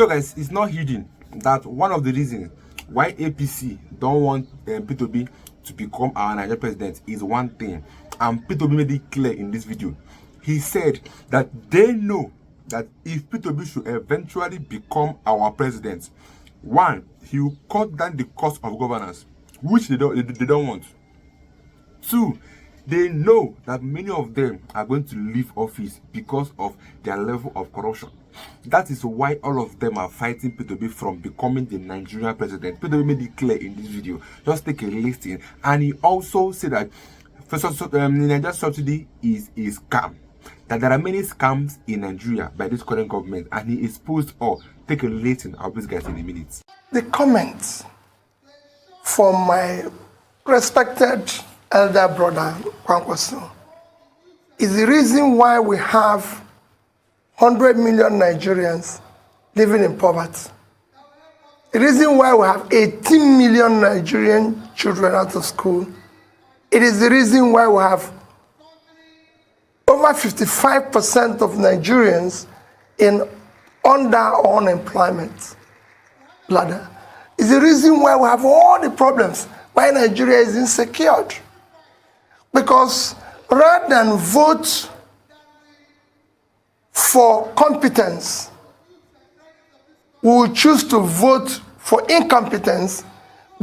So guys, it's not hidden that one of the reasons why APC don't want P2B to become our Nigerian president is one thing, and P2B made it clear in this video. He said that they know that if P2B should eventually become our president, one, he will cut down the cost of governance, which they don't want. Two, they know that many of them are going to leave office because of their level of corruption. That is why all of them are fighting P2B from becoming the Nigerian president. P2B made it clear in this video. Just take a listen. And he also said that the Nigerian subsidy is a scam. That there are many scams in Nigeria by this current government. And he exposed all. Take a listen. I'll be guys in a minute. The comments from my respected elder brother, Kwankwaso, is the reason why we have 100 million Nigerians living in poverty. The reason why we have 18 million Nigerian children out of school. It is the reason why we have over 55% of Nigerians in under or unemployment ladder. It's the reason why we have all the problems, why Nigeria is insecure. Because rather than vote for competence, we will choose to vote for incompetence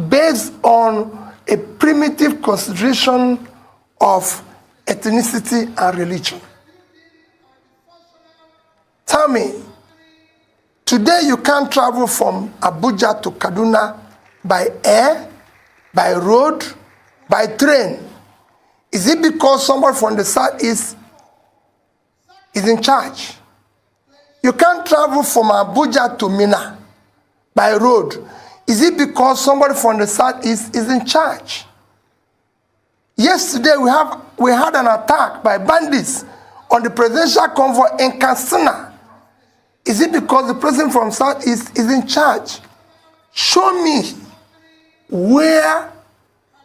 based on a primitive consideration of ethnicity and religion. Tell me, today you can't travel from Abuja to Kaduna by air, by road, by train. Is it because somebody from the southeast is in charge? You can't travel from Abuja to Mina by road. Is it because somebody from the southeast is in charge? Yesterday we had an attack by bandits on the presidential convoy in Katsina. Is it because the president from southeast is in charge? Show me where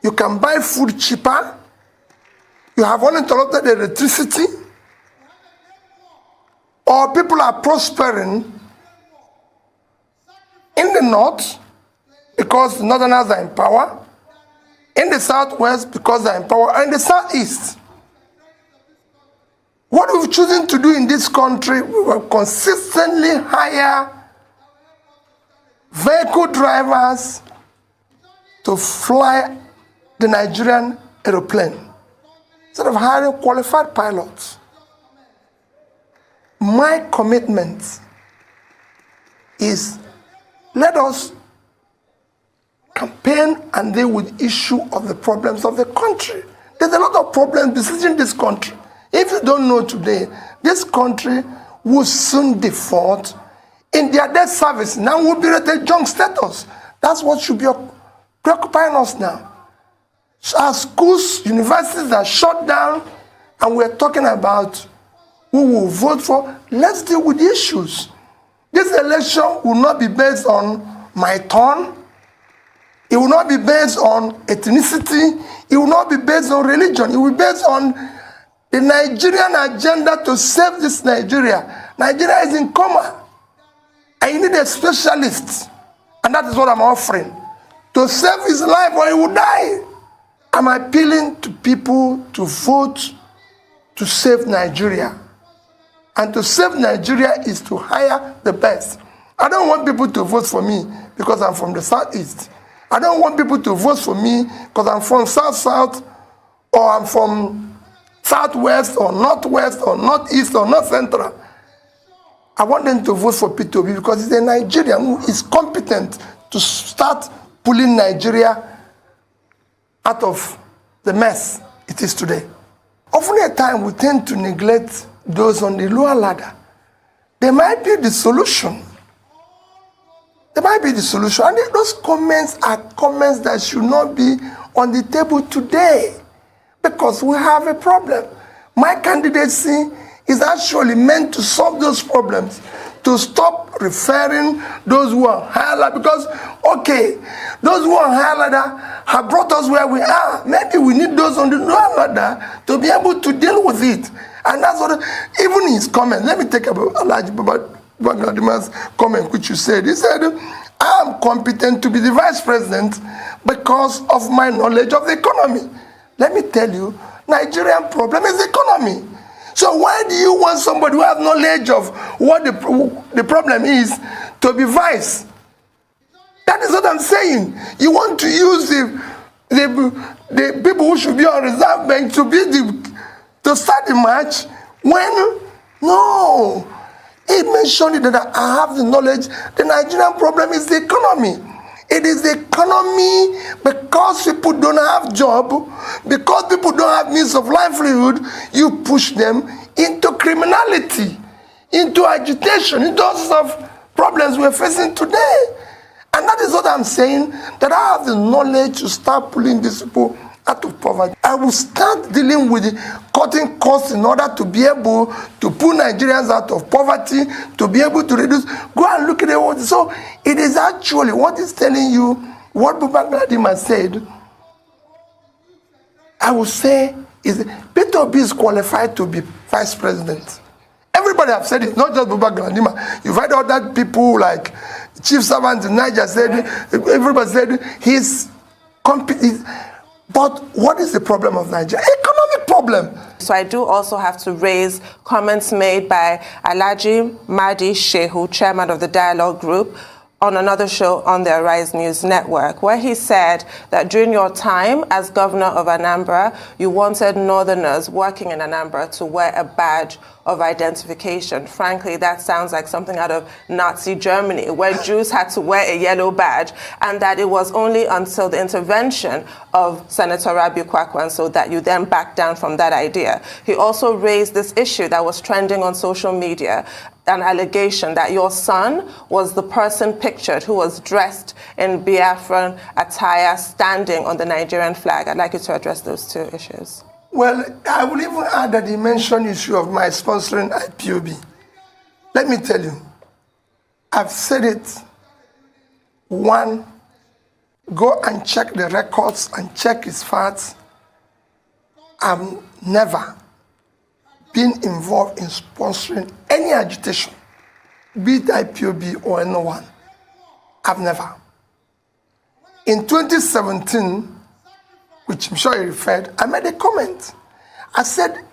you can buy food cheaper. You have uninterrupted electricity, or people are prospering in the north because the northerners are in power, in the southwest because they're in power, and in the southeast. What we've chosen to do in this country, we will consistently hire vehicle drivers to fly the Nigerian aeroplane, instead of hiring qualified pilots. My commitment is, let us campaign and deal with the issue of the problems of the country. There's a lot of problems besieging this country. If you don't know today, this country will soon default in their debt service. Now we'll be rated junk status. That's what should be preoccupying us now. Our schools, universities are shut down, and we're talking about who will vote for. Let's deal with the issues. This election will not be based on my turn. It will not be based on ethnicity. It will not be based on religion. It will be based on the Nigerian agenda to save this Nigeria. Nigeria is in coma. And you need a specialist. And that is what I'm offering. To save his life or he will die. I'm appealing to people to vote to save Nigeria. And to save Nigeria is to hire the best. I don't want people to vote for me because I'm from the southeast. I don't want people to vote for me because I'm from south-south, or I'm from southwest, or northwest, or northeast, or north central. I want them to vote for P2B because he's a Nigerian who is competent to start pulling Nigeria out of the mess it is today. Often at times we tend to neglect those on the lower ladder. They might be the solution. They might be the solution. And those comments are comments that should not be on the table today, because we have a problem. My candidacy is actually meant to solve those problems, to stop referring those who are higher ladder, because, okay, those who are higher ladder have brought us where we are. Maybe we need those on the lower ladder to be able to deal with it. And that's what, even his comment, let me take a large Gladiman's comment, which you said. He said, I am competent to be the vice president because of my knowledge of the economy. Let me tell you, Nigerian problem is the economy. So why do you want somebody who has knowledge of what the problem is to be vice? That is what I'm saying. You want to use the people who should be on reserve bench to start the match when, no. He mentioned that I have the knowledge. The Nigerian problem is the economy. It is the economy because people don't have job, because people don't have means of livelihood, you push them into criminality, into agitation, into all sorts of problems we're facing today. And that is what I'm saying, that I have the knowledge to start pulling these people out of poverty. I will start dealing with cutting costs in order to be able to pull Nigerians out of poverty, to be able to reduce. Go and look at the world. So it is actually what is telling you what Obi'S said. I will say is Peter Obi is qualified to be vice president. Everybody have said it, not just Obi'S. You've heard other people like chief servant in Niger said, everybody said he's competent. But what is the problem of Nigeria? Economic problem. So I do also have to raise comments made by Alhaji Mahdi Shehu, chairman of the Dialogue Group, on another show on the Arise News Network, where he said that during your time as governor of Anambra, you wanted northerners working in Anambra to wear a badge of identification. Frankly, that sounds like something out of Nazi Germany, where Jews had to wear a yellow badge, and that it was only until the intervention of Senator Rabiu Kwankwaso that you then backed down from that idea. He also raised this issue that was trending on social media, an allegation that your son was the person pictured who was dressed in Biafran attire standing on the Nigerian flag. I'd like you to address those two issues. Well, I will even add that he mentioned the issue of my sponsoring IPOB. Let me tell you, I've said it. One, go and check the records and check his facts. I've never been involved in sponsoring any agitation, be it IPOB or anyone. I've never. In 2017, which I'm sure you referred, I made a comment. I said,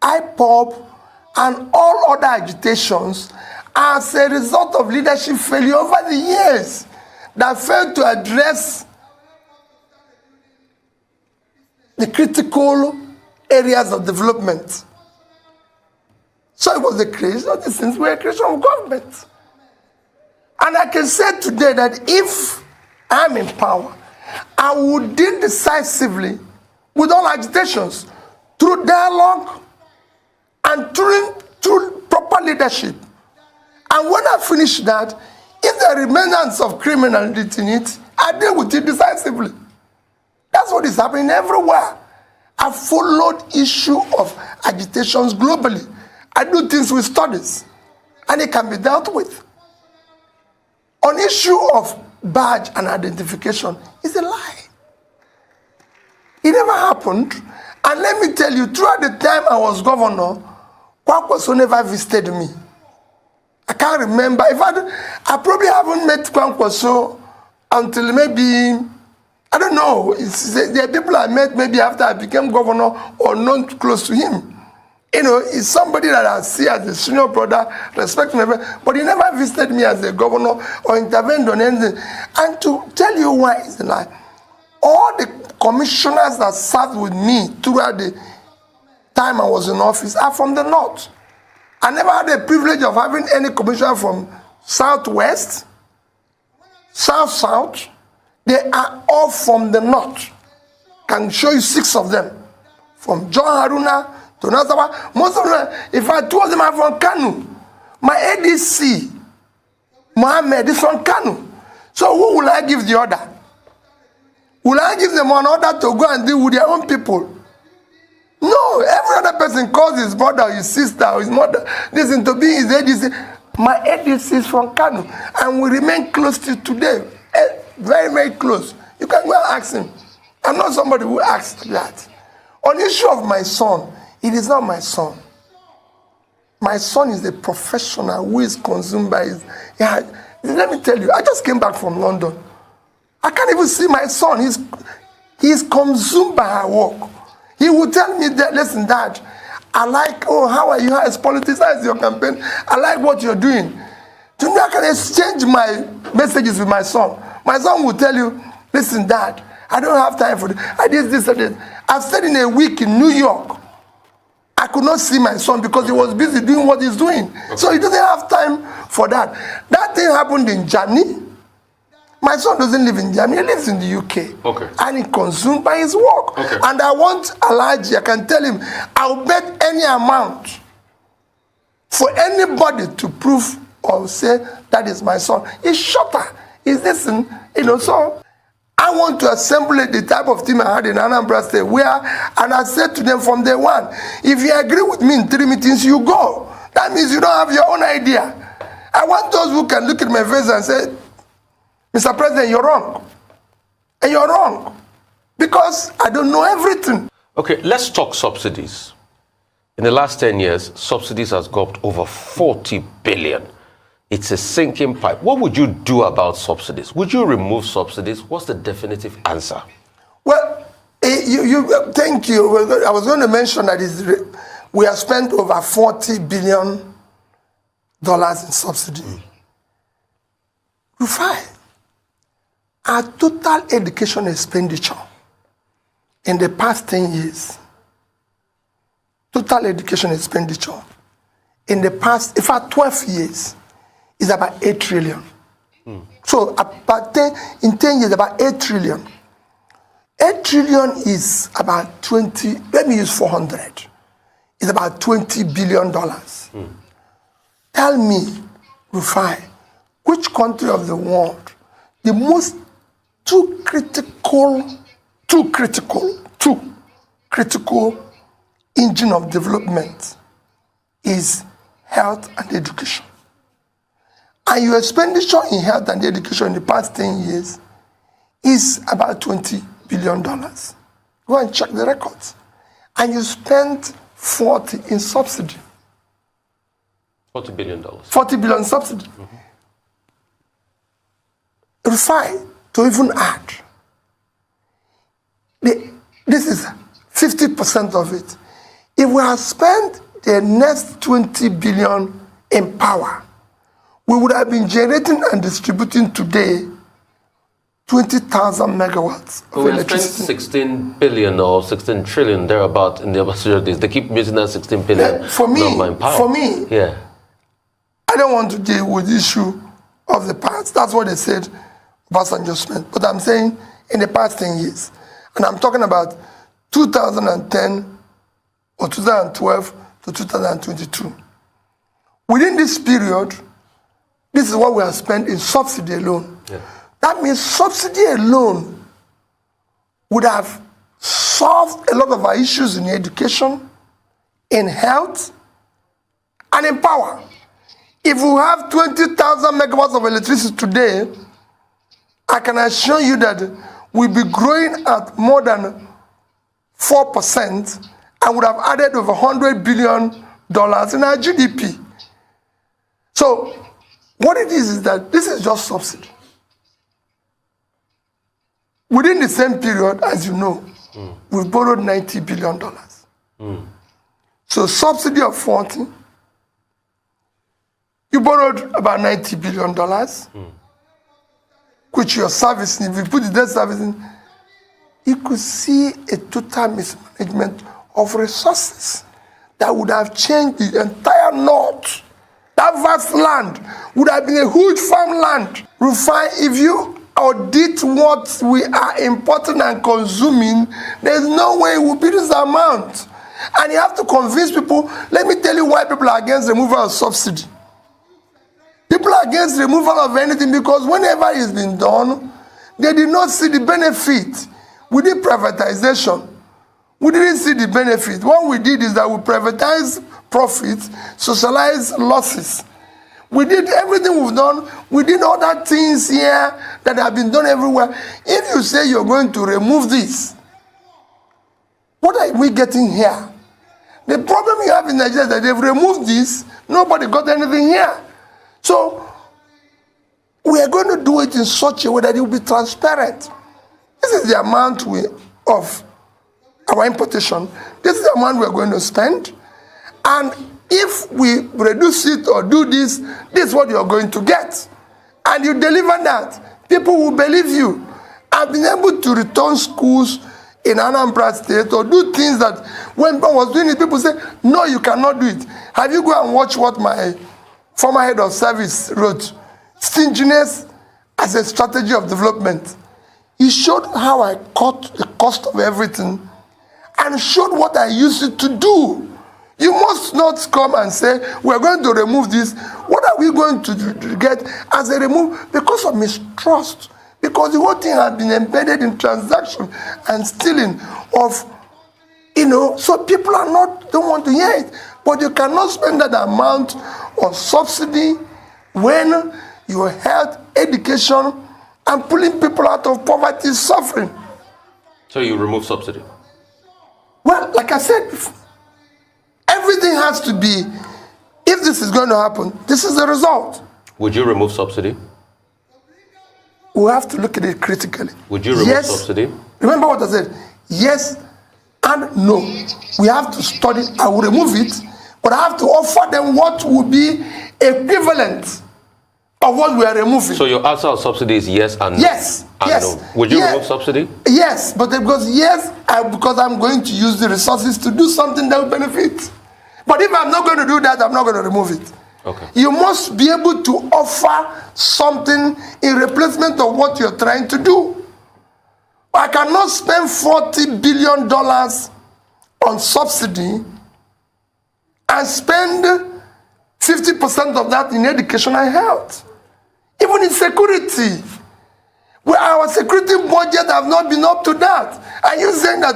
IPOB and all other agitations are as a result of leadership failure over the years that failed to address the critical areas of development. So it was the creation of the things were a creation of government. And I can say today that if I'm in power, I would deal decisively with all agitations through dialogue and through proper leadership. And when I finish that, if there are remnants of criminality in it, I deal with it decisively. That's what is happening everywhere. I followed issue of agitations globally. I do things with studies, and it can be dealt with. On issue of badge and identification, it's a lie. It never happened. And let me tell you, throughout the time I was governor, Kwankwaso never visited me. I can't remember. In fact, I probably haven't met Kwankwaso until maybe, I don't know, there are people I met maybe after I became governor or not close to him. You know, he's somebody that I see as a senior brother, respect him, but he never visited me as a governor or intervened on anything. And to tell you why it's a lie, all the commissioners that served with me throughout the time I was in office are from the north. I never had the privilege of having any commissioner from southwest, south-south. They are all from the north. Can show you 6 of them. From John Haruna to Nazawa. Most of them, if I told them I'm from Kanu, my ADC, Mohammed, is from Kanu. So who will I give the order? Will I give them an order to go and deal with their own people? No, every other person calls his brother or his sister or his mother. Listen to be his ADC. My ADC is from Kanu, and we remain close to today. Very, very close. You can go and ask him. I'm not somebody who asks that. On the issue of my son, it is not my son. My son is a professional who is consumed by his... Yeah, let me tell you, I just came back from London. I can't even see my son. He's consumed by her work. He will tell me that, listen, Dad, I like, oh, how are you? How is politics? How is your campaign? I like what you're doing. Do you know I can exchange my messages with my son? My son will tell you, listen, Dad, I don't have time for this. I did this and this. I've stayed in a week in New York. I could not see my son because he was busy doing what he's doing. Okay. So he doesn't have time for that. That thing happened in Germany. My son doesn't live in Germany. He lives in the UK. Okay. And he's consumed by his work. Okay. And I want Alhaji, I can tell him, I'll bet any amount for anybody to prove or say that is my son. He's shorter. He's listen, so I want to assemble the type of team I had in Anambra State and I said to them from day one, if you agree with me in 3 meetings, you go. That means you don't have your own idea. I want those who can look at my face and say, Mr. President, you're wrong. And you're wrong. Because I don't know everything. Okay, let's talk subsidies. In the last 10 years, subsidies has gone over 40 billion. It's a sinking pipe. What would you do about subsidies? Would you remove subsidies? What's the definitive answer? Well, thank you. I was going to mention that we have spent over $40 billion in subsidy. Rufai, our total education expenditure in the past 10 years, total education expenditure in the past, in fact, 12 years, is about 8 trillion. So in 10 years, about 8 trillion. 8 trillion is about 20, let me use 400. It's about $20 billion. Tell me, Rufai, which country of the world, the most two critical engine of development is health and education. And your expenditure in health and education in the past 10 years is about $20 billion. Go and check the records. And you spent 40 in subsidy. $40 billion. 40 billion subsidy. Rufai, to even add, this is 50% of it. If we have spent the next 20 billion in power, we would have been generating and distributing today 20,000 megawatts of we electricity. Spent 16 billion or 16 trillion thereabout in the opportunities. They keep using that 16 billion number in power. For me, yeah, I don't want to deal with the issue of the past. That's what they said about adjustment. But I'm saying in the past 10 years, and I'm talking about 2010 or 2012 to 2022. Within this period, this is what we have spent in subsidy alone. Yeah. That means subsidy alone would have solved a lot of our issues in education, in health, and in power. If we have 20,000 megawatts of electricity today, I can assure you that we'll be growing at more than 4% and would have added over $100 billion in our GDP. So, what it is that this is just subsidy. Within the same period, as you know, we've borrowed $90 billion. So subsidy of 40, you borrowed about $90 billion, which you're servicing. If you put the debt servicing, you could see a total mismanagement of resources that would have changed the entire north. That vast land would have been a huge farmland. Rufai, if you audit what we are importing and consuming, there's no way it will be this amount. And you have to convince people. Let me tell you why people are against removal of subsidy. People are against removal of anything because whenever it's been done, they did not see the benefit. We did privatization. We didn't see the benefit. What we did is that we privatized profits, socialize losses. We did everything we've done. We did other things here that have been done everywhere. If you say you're going to remove this, what are we getting here? The problem you have in Nigeria is that they've removed this, nobody got anything here. So we are going to do it in such a way that it will be transparent. This is the amount of our importation. This is the amount we're going to spend. And if we reduce it or do this, this is what you're going to get. And you deliver that, people will believe you. I've been able to return schools in Anambra State or do things that when I was doing it, people say, no, you cannot do it. Have you go and watch what my former head of service wrote? Stinginess as a strategy of development. He showed how I cut the cost of everything and showed what I used it to do. You must not come and say, we're going to remove this. What are we going to get as a remove? Because of mistrust. Because the whole thing has been embedded in transaction and stealing of, so people don't want to hear it. But you cannot spend that amount on subsidy when your health, education, and pulling people out of poverty is suffering. So you remove subsidy? Well, like I said, everything has to be, if this is going to happen, this is the result. Would you remove subsidy? We have to look at it critically. Would you remove subsidy? Remember what I said? Yes and no. We have to study. I will remove it, but I have to offer them what would be equivalent of what we are removing. So your answer on subsidy is yes and no? Yes. And yes. No. Would you remove subsidy? Yes, but because because I'm going to use the resources to do something that will benefit. But if I'm not going to do that, I'm not going to remove it. Okay. You must be able to offer something in replacement of what you're trying to do. I cannot spend $40 billion on subsidy and spend 50% of that in education and health. Even in security, where our security budget have not been up to that. And you're saying that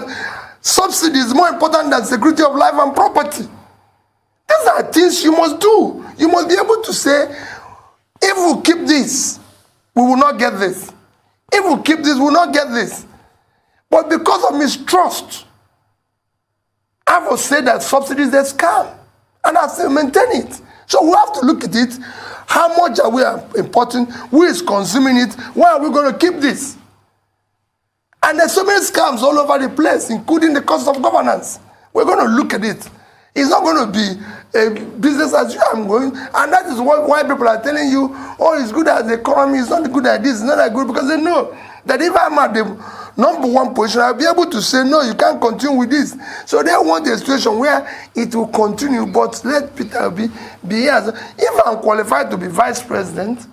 subsidy is more important than security of life and property. These are things you must do. You must be able to say, if we keep this, we will not get this. If we keep this, we will not get this. But because of mistrust, I will say that subsidy is a scam. And I still maintain it. So we have to look at it. How much are we importing? Who is consuming it? Why are we going to keep this? And there's so many scams all over the place, including the cost of governance. We're going to look at it. It's not going to be a business as usual going. And that is why people are telling you, oh, it's good at the economy, it's not good at this, it's not that good, because they know that if I'm at the number one position, I'll be able to say, no, you can't continue with this. So they want a situation where it will continue, but let Peter be here. If I'm qualified to be vice president,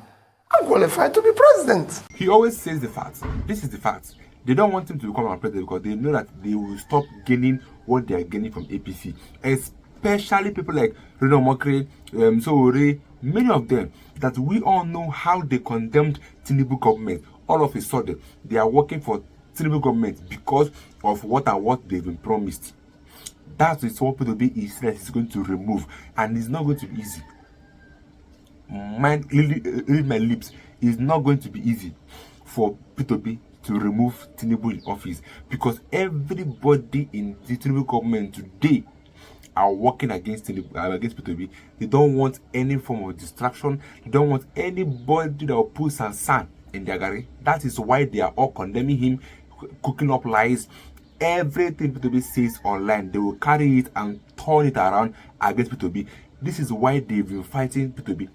I'm qualified to be president. He always says the facts. This is the facts. They don't want him to become our president because they know that they will stop gaining what they are gaining from APC. Especially people like Reno Mokre, Sowore, many of them that we all know how they condemned Tinubu government. All of a sudden, they are working for Tinubu government because of what they've been promised. That is what P2B is going to remove, and it's not going to be easy. Read my lips. It's not going to be easy for P2B to remove Tinubu in office, because everybody in the Tinubu government today are working against P2B. They don't want any form of distraction. They don't want anybody that will put sand in their gari. That is why they are all condemning him, cooking up lies. Everything P2B says online, they will carry it and turn it around against P2B. This is why they've been fighting P2B.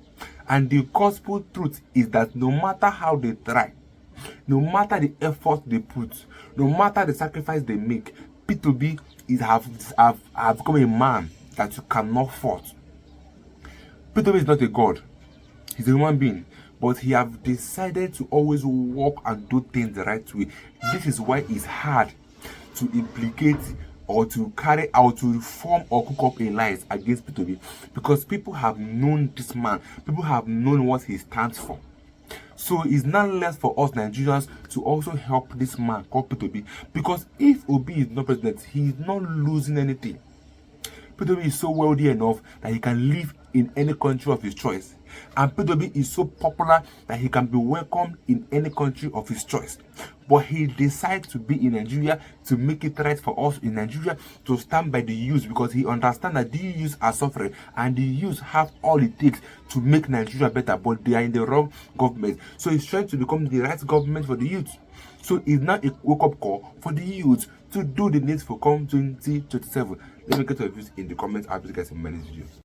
And the gospel truth is that no matter how they try, no matter the effort they put, no matter the sacrifice they make, P2B have become a man that you cannot fault. P2B is not a god. He's a human being. But he have decided to always walk and do things the right way. This is why it's hard to implicate or to carry out, to form or cook up a lies against P2B. Because people have known this man. People have known what he stands for. So it's not less for us Nigerians to also help this man called P2B. Because if Obi is not president, he is not losing anything. P2B is so wealthy enough that he can leave in any country of his choice. And P2B is so popular that he can be welcomed in any country of his choice. But he decides to be in Nigeria to make it right for us in Nigeria to stand by the youth, because he understands that the youth are suffering and the youth have all it takes to make Nigeria better, but they are in the wrong government. So he's trying to become the right government for the youth. So it's now a wake-up call for the youth to do the needful come 2027. Let me get your views in the comments after you guys in my next video.